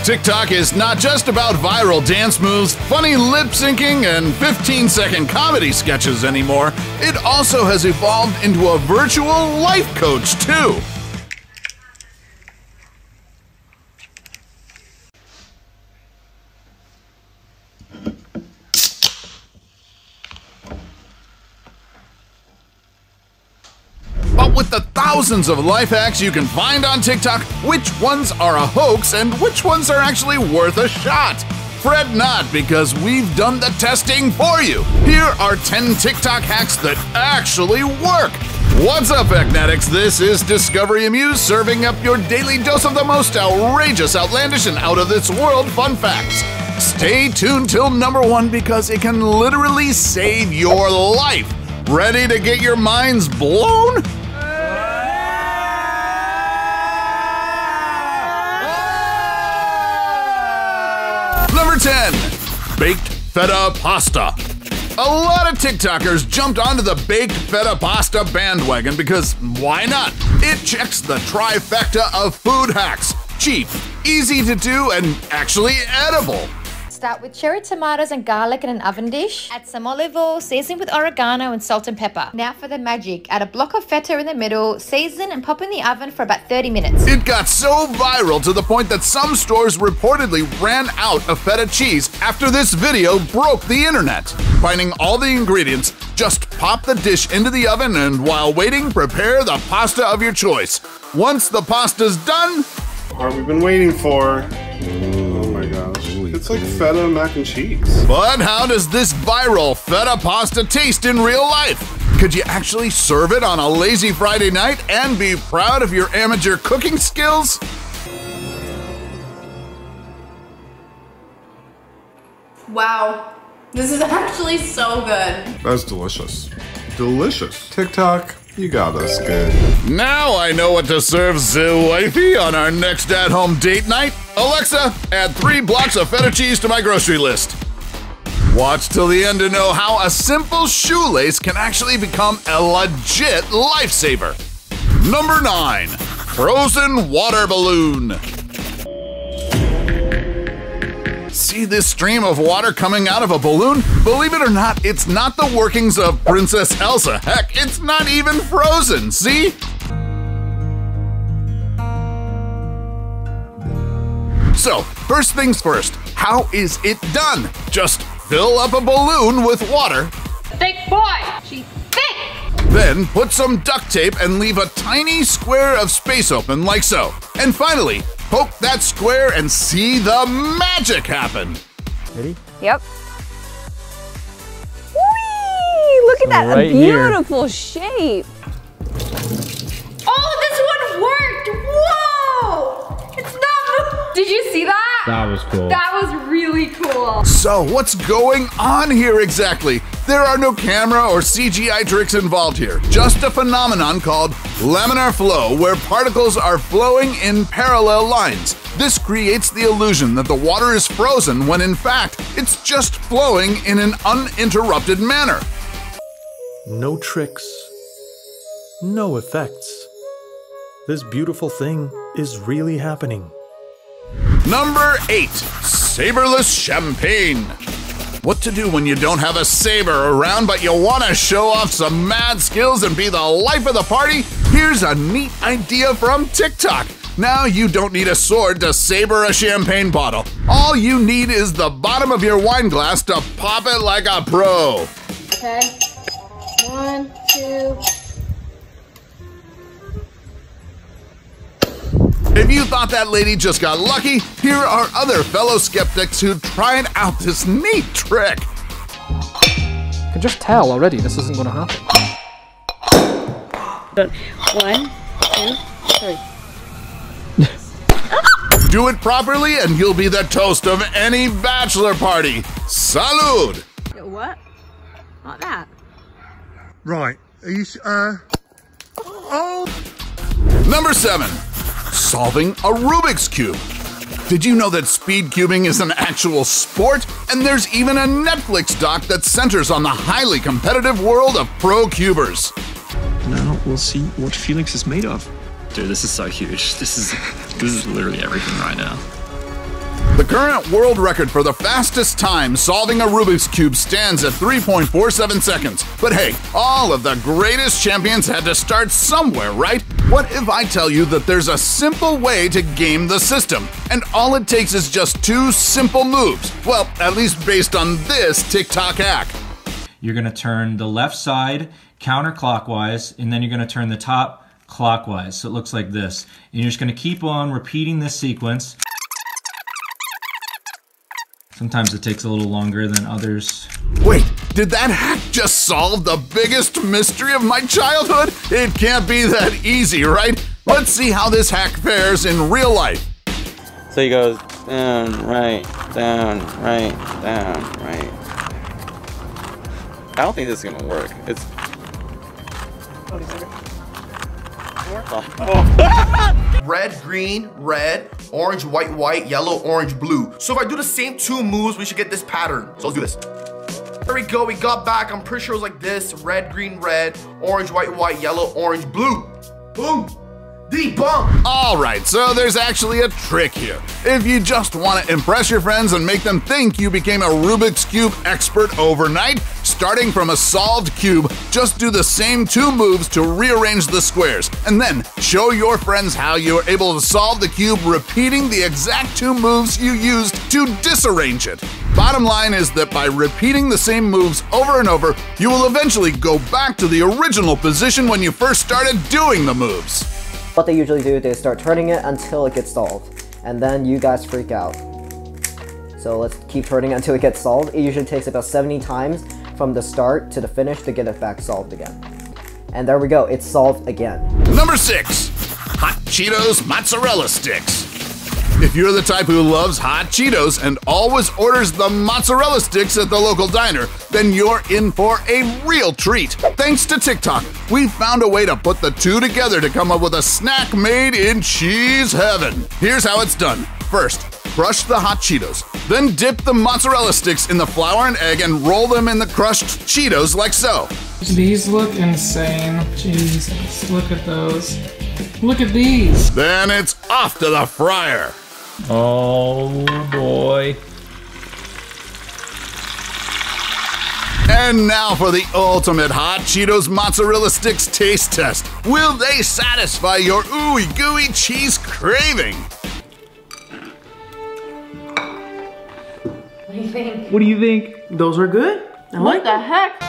TikTok is not just about viral dance moves, funny lip syncing, and 15-second comedy sketches anymore. It also has evolved into a virtual life coach, too. But with the thousands of life hacks you can find on TikTok, which ones are a hoax and which ones are actually worth a shot? Fret not, because we've done the testing for you. Here are 10 TikTok hacks that actually work. What's up, Eknetics? This is Discovery Amuse, serving up your daily dose of the most outrageous, outlandish, and out-of-this-world fun facts. Stay tuned till number 1, because it can literally save your life. Ready to get your minds blown? Number 10, baked feta pasta. A lot of TikTokers jumped onto the baked feta pasta bandwagon because why not? It checks the trifecta of food hacks: cheap, easy to do, and actually edible. Start with cherry tomatoes and garlic in an oven dish. Add some olive oil, season with oregano and salt and pepper. Now for the magic. Add a block of feta in the middle, season and pop in the oven for about 30 minutes. It got so viral to the point that some stores reportedly ran out of feta cheese after this video broke the internet. Finding all the ingredients, just pop the dish into the oven and while waiting, prepare the pasta of your choice. Once the pasta's done, what we've been waiting for. Oh my gosh. It's like feta mac and cheese. But how does this viral feta pasta taste in real life? Could you actually serve it on a lazy Friday night and be proud of your amateur cooking skills? Wow, this is actually so good. That's delicious. Delicious. TikTok, you got us good. Now I know what to serve the wifey on our next at-home date night. Alexa, add 3 blocks of feta cheese to my grocery list. Watch till the end to know how a simple shoelace can actually become a legit lifesaver. Number 9, frozen water balloon. See this stream of water coming out of a balloon? Believe it or not, it's not the workings of Princess Elsa. Heck, it's not even frozen, see? So, first things first, how is it done? Just fill up a balloon with water. Thick boy! She's thick! Then put some duct tape and leave a tiny square of space open like so. And finally, poke that square and see the magic happen. Ready? Yep. Whee! Look at that, right a beautiful shape. Oh, this one worked! Whoa! It's not. Did you see that? That was cool. That was really cool. So what's going on here exactly? There are no camera or CGI tricks involved here. Just a phenomenon called laminar flow, where particles are flowing in parallel lines. This creates the illusion that the water is frozen when in fact it's just flowing in an uninterrupted manner. No tricks, no effects. This beautiful thing is really happening. Number 8, Saberless Champagne. What to do when you don't have a saber around but you want to show off some mad skills and be the life of the party? Here's a neat idea from TikTok. Now you don't need a sword to saber a champagne bottle. All you need is the bottom of your wine glass to pop it like a pro. Okay. 1, 2. If you thought that lady just got lucky, here are other fellow skeptics who tried out this neat trick. I can just tell already this isn't going to happen. 1, 2, 3. Do it properly and you'll be the toast of any bachelor party. Salud! What? Like that? Right. Are you, Oh! Number 7, solving a Rubiks Cube. Did you know that speed cubing is an actual sport? And there's even a Netflix doc that centers on the highly competitive world of pro cubers. Now we'll see what Felix is made of. Dude, this is so huge. This is literally everything right now. The current world record for the fastest time solving a Rubik's Cube stands at 3.47 seconds. But hey, all of the greatest champions had to start somewhere, right? What if I tell you that there's a simple way to game the system, and all it takes is just 2 simple moves? Well, at least based on this TikTok hack. You're gonna turn the left side counterclockwise, and then you're gonna turn the top clockwise. So it looks like this. And you're just gonna keep on repeating this sequence. Sometimes it takes a little longer than others. Wait, did that hack just solve the biggest mystery of my childhood? It can't be that easy, right? Let's see how this hack fares in real life. So he goes down, right, down, right, down, right. I don't think this is gonna work. It's... Red, green, red, orange, white, white, yellow, orange, blue. So if I do the same 2 moves, we should get this pattern. So let's do this. There we go, we got back. I'm pretty sure it was like this. Red, green, red, orange, white, white, yellow, orange, blue. Boom. Debunk! Alright, so there's actually a trick here. If you just want to impress your friends and make them think you became a Rubik's Cube expert overnight, starting from a solved cube, just do the same 2 moves to rearrange the squares, and then show your friends how you were able to solve the cube repeating the exact 2 moves you used to disarrange it. Bottom line is that by repeating the same moves over and over, you will eventually go back to the original position when you first started doing the moves. What they usually do, they start turning it until it gets solved, and then you guys freak out. So let's keep turning it until it gets solved. It usually takes about 70 times from the start to the finish to get it back solved again. And there we go, it's solved again. Number 6, Hot Cheetos Mozzarella Sticks. If you're the type who loves hot Cheetos and always orders the mozzarella sticks at the local diner, then you're in for a real treat. Thanks to TikTok, we found a way to put the 2 together to come up with a snack made in cheese heaven. Here's how it's done. First, crush the hot Cheetos. Then dip the mozzarella sticks in the flour and egg and roll them in the crushed Cheetos like so. These look insane. Jesus, look at those. Look at these. Then it's off to the fryer. Oh boy. And now for the ultimate Hot Cheetos Mozzarella Sticks taste test. Will they satisfy your ooey gooey cheese craving? What do you think? What do you think? Those are good? What the heck?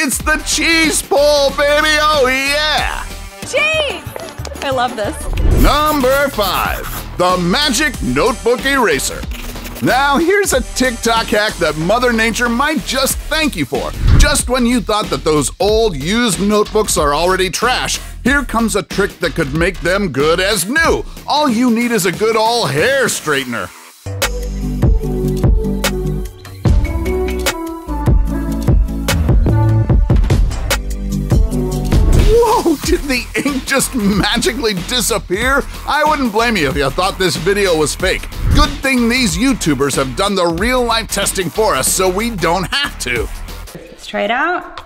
It's the cheese pull, baby! Oh yeah! Cheese! I love this. Number 5, the Magic Notebook Eraser. Now here's a TikTok hack that Mother Nature might just thank you for. Just when you thought that those old used notebooks are already trash, here comes a trick that could make them good as new. All you need is a good old hair straightener. Whoa, did the ink just magically disappear? I wouldn't blame you if you thought this video was fake. Good thing these YouTubers have done the real-life testing for us so we don't have to. Let's try it out.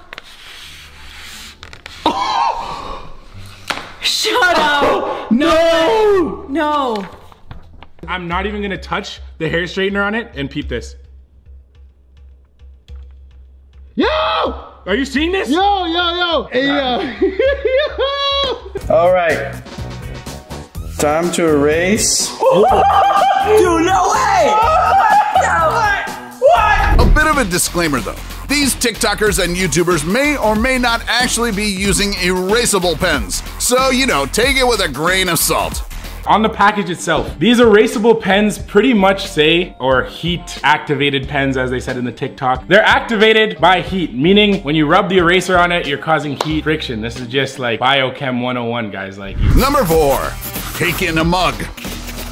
Shut up! No! No! I'm not even gonna touch the hair straightener on it and peep this. Yo! Are you seeing this? Yo! Hey, All right. Time to erase. Dude, no way! What? A bit of a disclaimer though. These TikTokers and YouTubers may or may not actually be using erasable pens. So, you know, take it with a grain of salt. On the package itself, these erasable pens pretty much say, or heat activated pens as they said in the TikTok, they're activated by heat, meaning when you rub the eraser on it, you're causing heat friction. This is just like Biochem 101, guys. Like. Number 4, cake in a mug.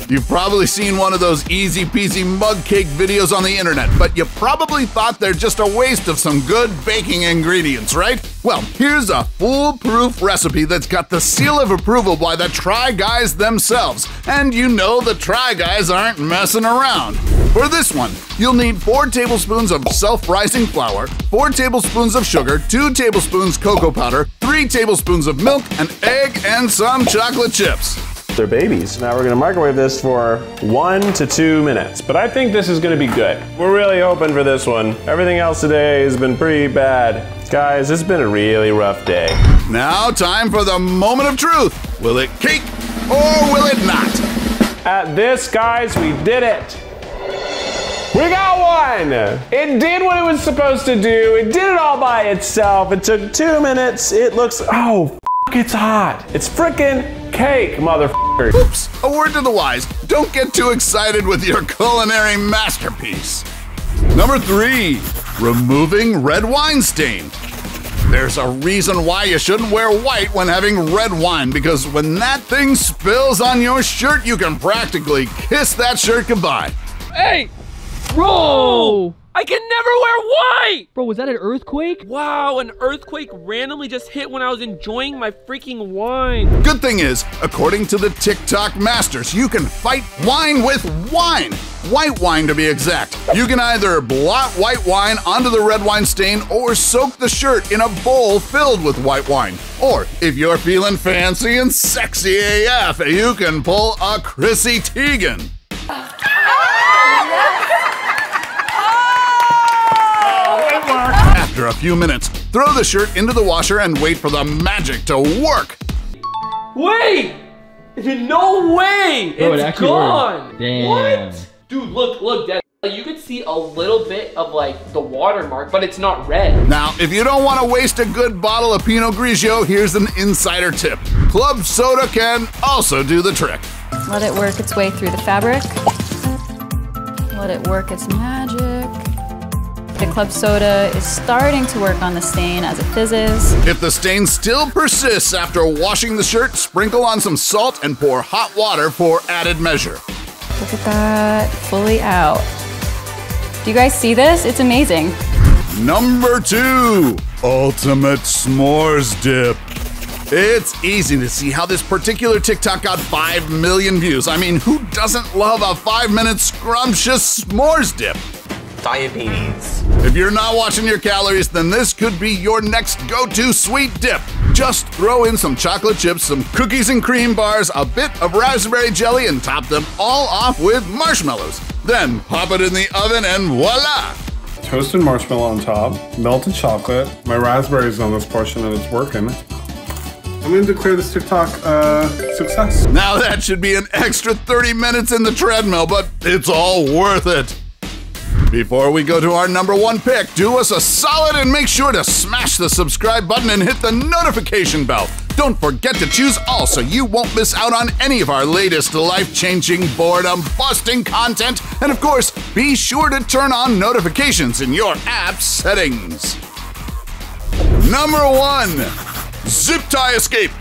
You've probably seen one of those easy peasy mug cake videos on the internet, but you probably thought they're just a waste of some good baking ingredients, right? Well, here's a foolproof recipe that's got the seal of approval by the Try Guys themselves, and you know the Try Guys aren't messing around. For this one, you'll need 4 tablespoons of self-rising flour, 4 tablespoons of sugar, 2 tablespoons cocoa powder, 3 3 tablespoons of milk, an egg, and some chocolate chips. They're babies. Now we're gonna microwave this for 1 to 2 minutes, but I think this is gonna be good. We're really hoping for this one. Everything else today has been pretty bad. Guys, this has been a really rough day. Now time for the moment of truth. Will it cake or will it not? At this, guys, we did it. We got one! It did what it was supposed to do. It did it all by itself. It took 2 minutes. It looks, oh, it's hot. It's frickin' cake, motherfucker. Oops, a word to the wise. Don't get too excited with your culinary masterpiece. Number 3, removing red wine stain. There's a reason why you shouldn't wear white when having red wine, because when that thing spills on your shirt, you can practically kiss that shirt goodbye. Hey! Bro! I can never wear white! Bro, was that an earthquake? Wow, an earthquake randomly just hit when I was enjoying my freaking wine. Good thing is, according to the TikTok masters, you can fight wine with wine. White wine to be exact. You can either blot white wine onto the red wine stain or soak the shirt in a bowl filled with white wine. Or, if you're feeling fancy and sexy AF, you can pull a Chrissy Teigen. After a few minutes, throw the shirt into the washer and wait for the magic to work. Wait! No way! Bro, it's gone! Worked. Damn. What? Dude, look, Dad. You could see a little bit of like the watermark, but it's not red. Now, if you don't want to waste a good bottle of Pinot Grigio, here's an insider tip. Club soda can also do the trick. Let it work its way through the fabric. Let it work its magic. The club soda is starting to work on the stain as it fizzes. If the stain still persists after washing the shirt, sprinkle on some salt and pour hot water for added measure. Look at that, fully out. Do you guys see this? It's amazing. Number 2, ultimate s'mores dip. It's easy to see how this particular TikTok got 5 million views. I mean, who doesn't love a 5-minute scrumptious s'mores dip? Diabetes. If you're not watching your calories, then this could be your next go-to sweet dip. Just throw in some chocolate chips, some cookies and cream bars, a bit of raspberry jelly, and top them all off with marshmallows. Then pop it in the oven and voila! Toasted marshmallow on top, melted chocolate, my raspberries on this portion and it's working. I'm going to declare this TikTok success. Now that should be an extra 30 minutes in the treadmill, but it's all worth it. Before we go to our number 1 pick, do us a solid and make sure to smash the subscribe button and hit the notification bell. Don't forget to choose all so you won't miss out on any of our latest life-changing, boredom-busting content. And of course, be sure to turn on notifications in your app settings. Number 1, zip tie escape.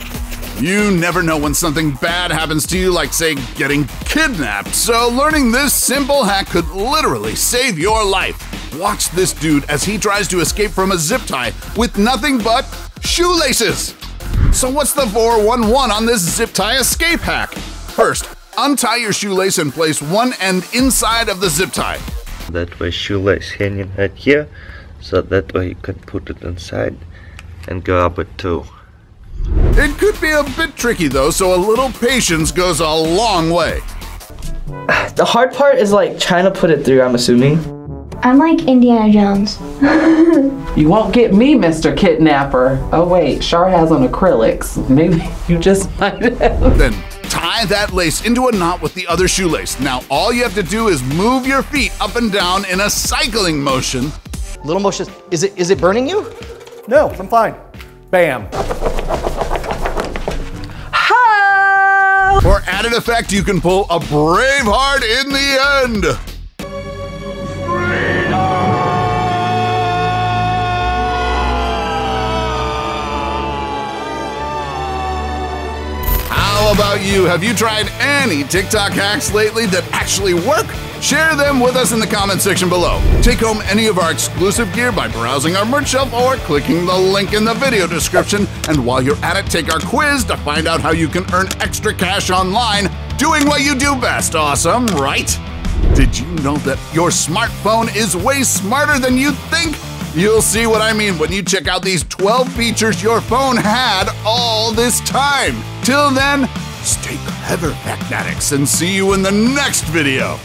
You never know when something bad happens to you, like, say, getting kidnapped. So learning this simple hack could literally save your life. Watch this dude as he tries to escape from a zip tie with nothing but shoelaces. So what's the 411 on this zip tie escape hack? First, untie your shoelace and place one end inside of the zip tie. That way shoelace hanging right here, so that way you can put it inside and grab it too. It could be a bit tricky though, so a little patience goes a long way. The hard part is like trying to put it through, I'm assuming. I'm like Indiana Jones. You won't get me, Mr. Kidnapper. Oh wait, Char has on acrylics. Maybe you just might have. Then tie that lace into a knot with the other shoelace. Now all you have to do is move your feet up and down in a cycling motion. Little motion. Is it burning you? No, I'm fine. Bam. For added effect, you can pull a Braveheart in the end. How about you? Have you tried any TikTok hacks lately that actually work? Share them with us in the comment section below. Take home any of our exclusive gear by browsing our merch shelf or clicking the link in the video description. And while you're at it, take our quiz to find out how you can earn extra cash online doing what you do best. Awesome, right? Did you know that your smartphone is way smarter than you think? You'll see what I mean when you check out these 12 features your phone had all this time. Till then, stay clever, Factnatics, and see you in the next video.